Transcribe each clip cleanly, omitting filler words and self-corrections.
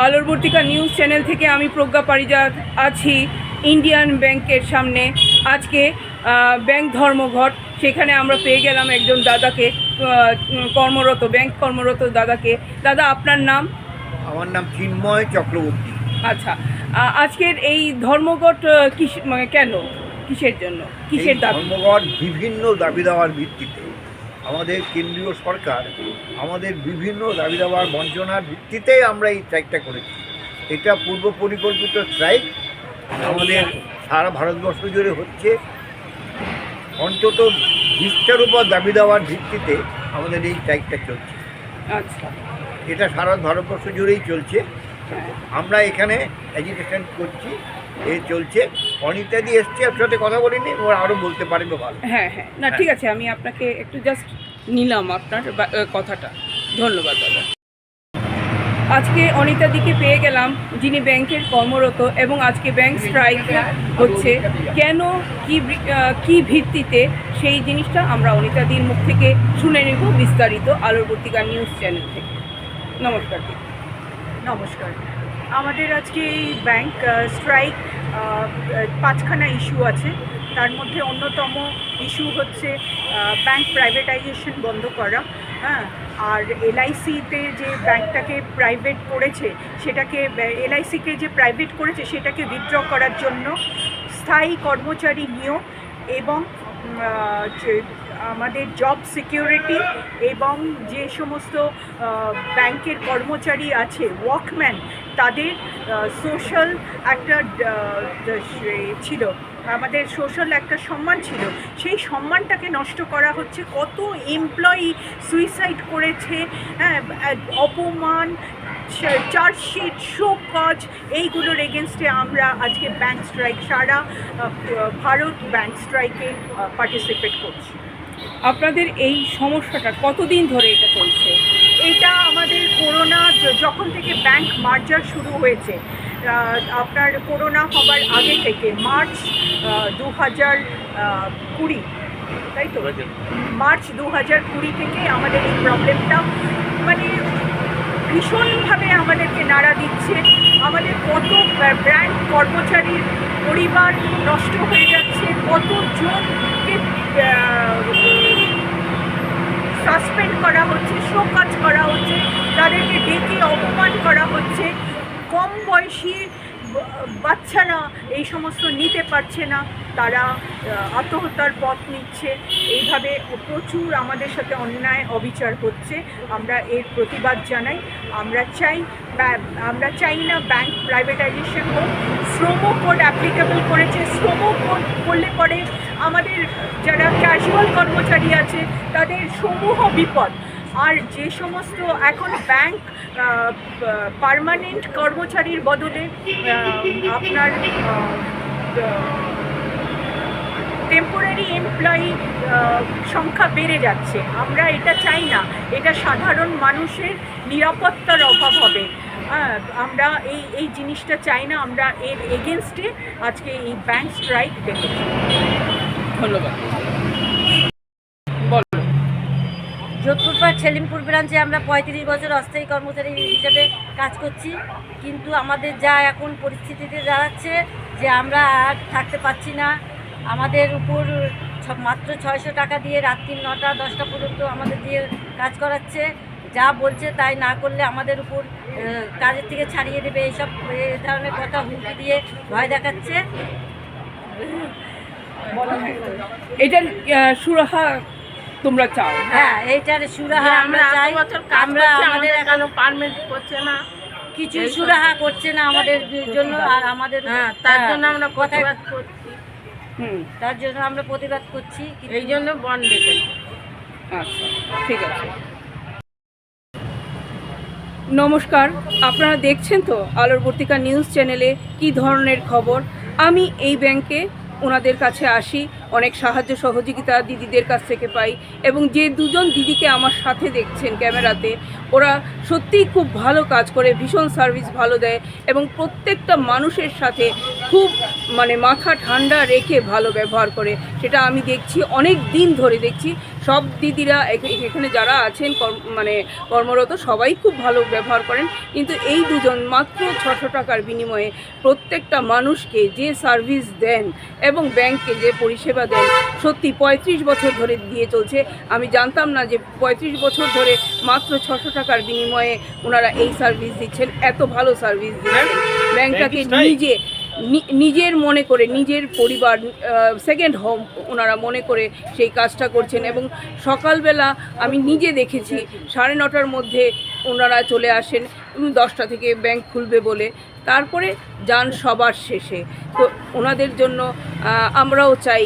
আলোরবর্তিকা news channel থেকে আমি প্রজ্ঞা পারিজাত আছি ইন্ডিয়ান ব্যাংকের সামনে। আজকে ব্যাংক ধর্মঘট, সেখানে আমরা পেয়ে গেলাম একজন দাদাকে, ব্যাংক কর্মরত দাদাকে। দাদা, আপনার নাম? আমার নাম চিন্ময় চক্রবর্তী। আচ্ছা, আজকের এই ধর্মঘট কেন, কিসের জন্য, কিসের দাবি? ধর্মঘট বিভিন্ন দাবি দাওয়ার ভিত্তিতে আমাদের কেন্দ্রীয় সরকার আমাদের বিভিন্ন দাবি দাওয়ার বঞ্চনার ভিত্তিতেই আমরা এই স্ট্রাইকটা করেছি। এটা পূর্ব পরিকল্পিত স্ট্রাইক, আমাদের সারা ভারতবর্ষ জুড়ে হচ্ছে। অন্তত 20টার উপর দাবি দেওয়ার ভিত্তিতে আমাদের এই স্ট্রাইকটা চলছে। আচ্ছা, এটা সারা ভারতবর্ষ জুড়েই চলছে। আমরা এখানে এডুকেশন করছি, এই চলছে। অনিতাদি এসছে, আপনার সাথে কথা বলিনি, ওরা আরও বলতে পারবে ভালো। হ্যাঁ, না ঠিক আছে, আমি আপনাকে একটু জাস্ট নিলাম আপনার কথাটা। ধন্যবাদ দাদা। আজকে অনিতাদিকে পেয়ে গেলাম, যিনি ব্যাংকের কর্মরত, এবং আজকে ব্যাংক স্ট্রাইক হচ্ছে কেন, কি ভিত্তিতে, সেই জিনিসটা আমরা অনিতাদির মুখ থেকে শুনে নেব বিস্তারিত আলোরবর্তিকা নিউজ চ্যানেল থেকে। নমস্কার। নমস্কার। আমাদের আজকে এই ব্যাংক স্ট্রাইক 5খানা ইস্যু আছে। তার মধ্যে অন্যতম ইস্যু হচ্ছে ব্যাংক প্রাইভেটাইজেশন বন্ধ করা। হ্যাঁ, আর এলআইসিতে যে ব্যাংকটাকে প্রাইভেট করেছে, সেটাকে এলআইসিকে যে প্রাইভেট করেছে সেটাকে উইথড্র করার জন্য স্থায়ী কর্মচারী নিয়োগ এবং আমাদের জব সিকিউরিটি, এবং যে সমস্ত ব্যাংকের কর্মচারী আছে ওয়ার্কম্যান, তাদের সোশ্যাল একটা ছিল, আমাদের সোশ্যাল একটা সম্মান ছিল, সেই সম্মানটাকে নষ্ট করা হচ্ছে। কত এমপ্লয়ি সুইসাইড করেছে, হ্যাঁ, অপমান, চার্জশিট, শোকজ, এইগুলোর এগেনস্টে আমরা আজকে ব্যাংক স্ট্রাইক, সারা ভারত ব্যাংক স্ট্রাইকে পার্টিসিপেট করছি। আপনাদের এই সমস্যাটা কতদিন ধরে এটা চলছে? এটা আমাদের করোনা যখন থেকে ব্যাংক মার্জার শুরু হয়েছে, আপনার করোনা হবার আগে থেকে, মার্চ 2020, তাই তো, মার্চ 2020 থেকে আমাদের এই প্রবলেমটা মানে ভীষণভাবে আমাদেরকে নাড়া দিচ্ছে। আমাদের কত ব্র্যান্ড কর্মচারীর পরিবার নষ্ট হয়ে যাচ্ছে, কতজনকে সাসপেন্ড করা হচ্ছে, শোকজ করা হচ্ছে, তাদেরকে ডেকে অপমান করা হচ্ছে। কম বয়সী বাচ্চারা এই সমস্ত নিতে পারছে না, তারা আত্মহত্যার পথ নিচ্ছে। এইভাবে প্রচুর আমাদের সাথে অন্যায় অবিচার হচ্ছে। আমরা এর প্রতিবাদ জানাই। আমরা চাই না ব্যাংক প্রাইভেটাইজেশন হোক। শ্রম কোড অ্যাপ্লিকেবল করেছে, শ্রম কোড করলে পরে আমাদের যারা ক্যাজুয়াল কর্মচারী আছে তাদের সমূহ বিপদ। আর যে সমস্ত এখন ব্যাংক পার্মানেন্ট কর্মচারীর বদলে আপনার টেম্পোরারি এমপ্লয়ি সংখ্যা বেড়ে যাচ্ছে, আমরা এটা চাই না। এটা সাধারণ মানুষের নিরাপত্তার অভাব হবে। আমরা এই জিনিসটা চাই না। আমরা এর এগেনস্টে আজকে এই ব্যাংক স্ট্রাইক ডেকেছি। ধন্যবাদ। যোধপুর ছেলিমপুর ব্রাঞ্চে আমরা 35 বছর অস্থায়ী কর্মচারী হিসেবে কাজ করছি, কিন্তু আমাদের যা এখন পরিস্থিতিতে দাঁড়াচ্ছে যে আমরা আর থাকতে পারছি না। আমাদের উপর মাত্র 600 টাকা দিয়ে রাত্রি 9টা 10টা পর্যন্ত আমাদের দিয়ে কাজ করাচ্ছে। যা বলছে তাই না করলে আমাদের উপর কাজের থেকে ছাড়িয়ে দেবে, এইসব ধরনের কথা হুমকি দিয়ে ভয় দেখাচ্ছে। এটার সুরাহা তোমরা চাও? হ্যাঁ, এইটার সুরাহা আমরা চাই। আমরা আমাদের এখনো পারমিট করছে না, কিছু সুরাহা করছে না আমাদের জন্য। আর আমাদের তার জন্য আমরা প্রতিবাদ করছি। তার জন্য আমরা প্রতিবাদ করছি, এই জন্য বন্ধ রেখেছি। আচ্ছা, ঠিক আছে। নমস্কার, আপনারা দেখছেন তো আলোরবর্তিকা নিউজ চ্যানেলে কি ধরনের খবর। আমি এই ব্যাংকে ওনাদের কাছে আসি, অনেক সাহায্য সহযোগিতা দিদিদের কাছ থেকে পাই, এবং যে দুজন দিদিকে আমার সাথে দেখছেন ক্যামেরাতে, ওরা সত্যিই খুব ভালো কাজ করে, ভীষণ সার্ভিস ভালো দেয়, এবং প্রত্যেকটা মানুষের সাথে খুব মানে মাথা ঠান্ডা রেখে ভালো ব্যবহার করে, সেটা আমি দেখছি, অনেক দিন ধরে দেখছি। সব দিদিরা এখানে যারা আছেন মানে কর্মরত সবাই খুব ভালো ব্যবহার করেন। কিন্তু এই দুজন মাত্র 600 টাকার বিনিময়ে প্রত্যেকটা মানুষকে যে সার্ভিস দেন এবং ব্যাংকে যে পরিষেবা দেন, সত্যি 35 বছর ধরে দিয়ে চলছে। আমি জানতাম না যে 35 বছর ধরে মাত্র 600 টাকার বিনিময়ে ওনারা এই সার্ভিস দিচ্ছেন, এত ভালো সার্ভিস দিচ্ছেন। ব্যাংকটাকে নিজের মনে করে, নিজের পরিবার, সেকেন্ড হোম ওনারা মনে করে সেই কাজটা করছেন। এবং সকালবেলা আমি নিজে দেখেছি 9:30টার মধ্যে ওনারা চলে আসেন 10টা থেকে ব্যাংক খুলবে বলে, তারপরে যান সবার শেষে। তো ওনাদের জন্য আমরাও চাই,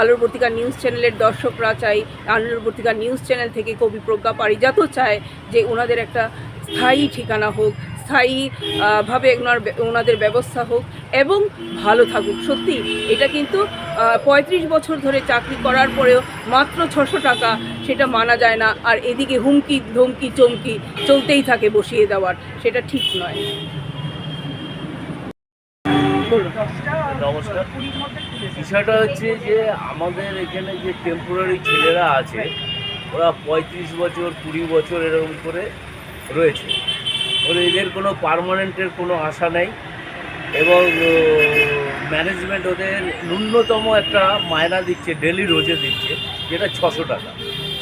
আলোর পত্রিকা নিউজ চ্যানেলের দর্শকরা চাই, আলোর পত্রিকা নিউজ চ্যানেল থেকে কবি প্রজ্ঞা পারিজাতও চায় যে ওনাদের একটা স্থায়ী ঠিকানা হোক, স্থায়ীভাবে ওনাদের ব্যবস্থা হোক এবং ভালো থাকুক। সত্যি এটা কিন্তু 35 বছর ধরে চাকরি করার পরেও মাত্র 600 টাকা, সেটা মানা যায় না। আর এদিকে হুমকি ধমকি চমকি চলতেই থাকে বসিয়ে দেওয়ার, সেটা ঠিক নয়। নমস্কার। বিষয়টা হচ্ছে যে আমাদের এখানে যে টেম্পোরারি ছেলেরা আছে, ওরা 35 বছর 20 বছর এরকম করে রয়েছে। এদের কোনো পার্মানেন্টের কোনো আশা নেই এবং ম্যানেজমেন্ট ওদের ন্যূনতম একটা মায়না দিচ্ছে, ডেলি রোজে দিচ্ছে, যেটা 600 টাকা।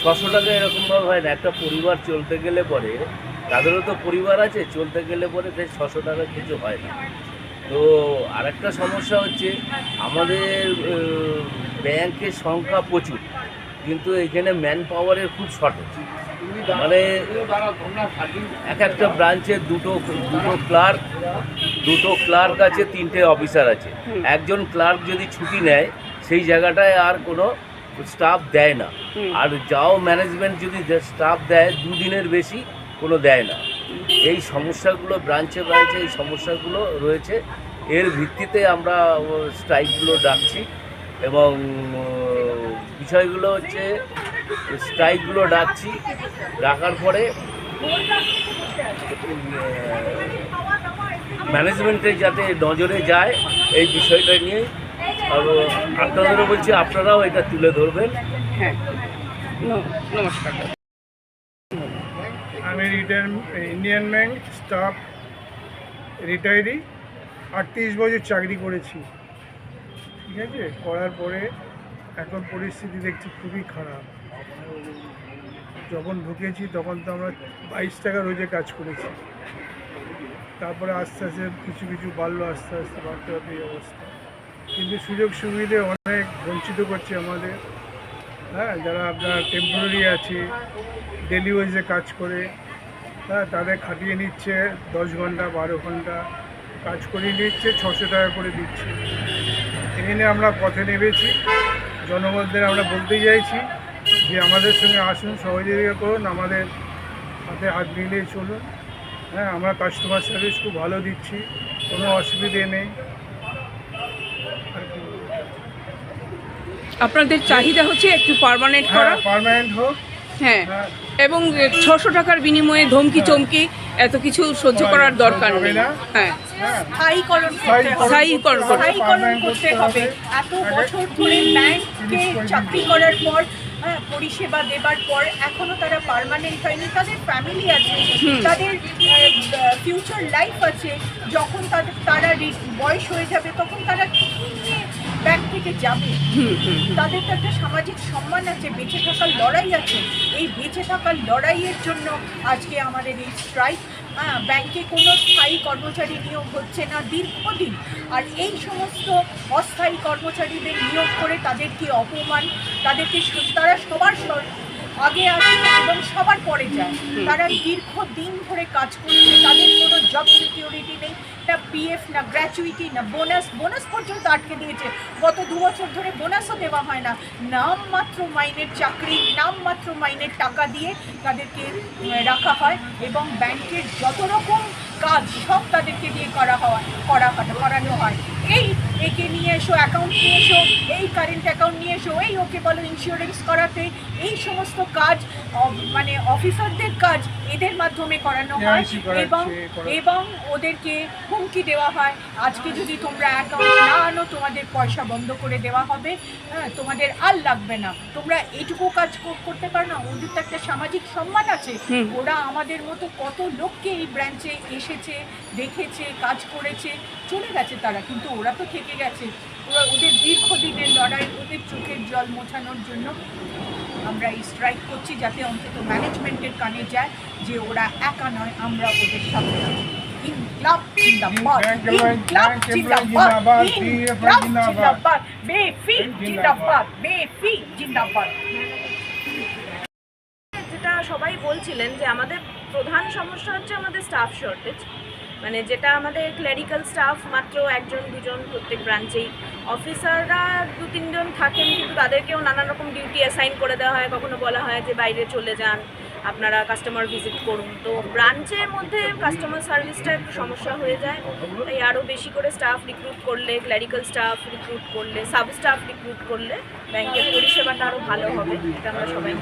600 টাকা এরকমভাবে হয় না। একটা পরিবার চলতে গেলে পরে, তাদেরও তো পরিবার আছে, চলতে গেলে পরে তাই 600 টাকা কিছু হয় না। তো আরেকটা সমস্যা হচ্ছে আমাদের ব্যাংকের সংখ্যা প্রচুর, কিন্তু এখানে ম্যান পাওয়ারের খুব শর্টেজ। মানে এক একটা ব্রাঞ্চে দুটো ক্লার্ক আছে, 3টে অফিসার আছে। একজন ক্লার্ক যদি ছুটি নেয় সেই জায়গাটায় আর কোনো স্টাফ দেয় না। আর যাও ম্যানেজমেন্ট যদি স্টাফ দেয় 2 দিনের বেশি কোনো দেয় না। এই সমস্যাগুলো ব্রাঞ্চে এই সমস্যাগুলো রয়েছে। এর ভিত্তিতে আমরা স্ট্রাইকগুলো ডাকছি এবং বিষয়গুলো হচ্ছে স্ট্রাইকগুলো ডাকার পরে ম্যানেজমেন্টের যাতে নজরে যায় এই বিষয়টা নিয়ে। আর আপনাদেরও বলছি আপনারাও এটা তুলে ধরবেন। হ্যাঁ, নমস্কার। আমি ইন্ডিয়ান ব্যাংক স্টাফ রিটায়ারি, 38 বছর চাকরি করেছি। ঠিক আছে, করার পরে এখন পরিস্থিতি দেখছি খুবই খারাপ। যখন ঢুকেছি তখন তো আমরা 22 টাকা রোজে কাজ করেছি, তারপরে আস্তে আস্তে কিছু বাড়লো, আস্তে আস্তে বাড়তে বাড়তে এই অবস্থা। কিন্তু সুযোগ সুবিধে অনেক বঞ্চিত করছে আমাদের। হ্যাঁ, যারা আপনার টেম্পোরারি আছে, ডেলি ওয়েজে কাজ করে, হ্যাঁ, তাদের খাটিয়ে নিচ্ছে 10 ঘন্টা 12 ঘন্টা কাজ করিয়ে নিচ্ছে, 600 টাকা করে দিচ্ছে। এখানে আমরা পথে নেমেছি, জনগণদের আমরা বলতে চাইছি যে আমাদের সঙ্গে আসুন, সহযোগিতা করুন, আমাদের হাতে হাত মিলিয়ে চলুন। হ্যাঁ, আমরা কাস্টমার সার্ভিস খুব ভালো দিচ্ছি, কোনো অসুবিধে নেই। আর কি আপনাদের চাহিদা হচ্ছে একটু পার্মানেন্ট করা, পার্মানেন্ট হোক। হ্যাঁ, এবং 600 টাকার বিনিময়ে ধমকি চমকি এত কিছু সহ্য করার দরকার নেই। হ্যাঁ, স্থায়ীকরণ করতে হবে। এত বছর ধরে ব্যাংকে চাকরি করার পর, পরিষেবা দেবার পর এখনো তারা পার্মানেন্ট হয়নি। তাদের ফ্যামিলি আছে, তাদের ফিউচার লাইফ আছে। যখন তারা বয়স হয়ে যাবে তখন তারা ব্যাংক থেকে যাবে। তাদের তো একটা সামাজিক সম্মান আছে, বেঁচে থাকার লড়াই আছে। এই বেঁচে থাকার লড়াইয়ের জন্য আজকে আমাদের এই স্ট্রাইক। ব্যাংকে কোনো স্থায়ী কর্মচারী নিয়োগ হচ্ছে না দীর্ঘদিন, আর এই সমস্ত অস্থায়ী কর্মচারীদের নিয়োগ করে তাদেরকে অপমান, তারা সবার আগে আসে এবং সবার পরে যায়। তারা দীর্ঘদিন ধরে কাজ করছে, তাদের কোনো জব সিকিউরিটি নেই, না পিএফ, না গ্র্যাচুইটি, না বোনাস পর্যন্ত আটকে দিয়েছে। গত 2 বছর ধরে বোনাসও দেওয়া হয় না। নামমাত্র মাইনের চাকরি, নামমাত্র মাইনের টাকা দিয়ে তাদেরকে রাখা হয় এবং ব্যাংকের যত রকম কাজ সব তাদেরকে দিয়ে করানো হয়। এই একে নিয়ে এসো, অ্যাকাউন্ট নিয়ে এসো, এই কারেন্ট অ্যাকাউন্ট নিয়ে এসো, এই ওকে বলো ইন্স্যুরেন্স করাতে, এই সমস্ত কাজ মানে অফিসারদের কাজ এদের মাধ্যমে করানো হয় KYC করাচ্ছে, এবং এবং ওদেরকে হুমকি দেওয়া হয় আজকে যদি তোমরা অ্যাকাউন্ট না আনো তোমাদের পয়সা বন্ধ করে দেওয়া হবে, হ্যাঁ তোমাদের আর লাগবে না, তোমরা এইটুকু কাজ করতে পারো না। ওদের তো একটা সামাজিক সম্মান আছে, ওরা আমাদের মতো কত লোককে এই ব্রাঞ্চে এসেছে, দেখেছে, কাজ করেছে, চলে গেছে তারা, কিন্তু ওরা তো থেকে গেছে। ওরা ওদের দীর্ঘদিনের লড়াই, ওদের চোখের জল মোছানোর জন্য আমরা এই স্ট্রাইক করছি, যাতে অন্তত ম্যানেজমেন্টের কানে যায় যে ওরা একা নয়, আমরা ওদের সাথে আছি। ইনকলাব জিন্দাবাদ, ইনকলাব জিন্দাবাদ, ইনকলাব জিন্দাবাদ, বেফি জিন্দাবাদ, বেফি জিন্দাবাদ। যেটা সবাই বলছিলেন যে আমাদের প্রধান সমস্যা হচ্ছে আমাদের স্টাফ শর্টেজ, মানে যেটা আমাদের ক্লেরিক্যাল স্টাফ মাত্র 1-2 জন প্রত্যেক ব্রাঞ্চেই, অফিসাররা 2-3 জন থাকেন কিন্তু তাদেরকেও নানান রকম ডিউটি অ্যাসাইন করে দেওয়া হয়, কখনো বলা হয় যে বাইরে চলে যান, আপনারা কাস্টমার ভিজিট করুন। তো ব্রাঞ্চের মধ্যে কাস্টমার সার্ভিসটা একটু সমস্যা হয়ে যায়, তাই আরও বেশি করে স্টাফ রিক্রুট করলে, ক্লেরিক্যাল স্টাফ রিক্রুট করলে, সাব স্টাফ রিক্রুট করলে ব্যাংকের পরিষেবাটা আরও ভালো হবে, এটা আমরা সবাই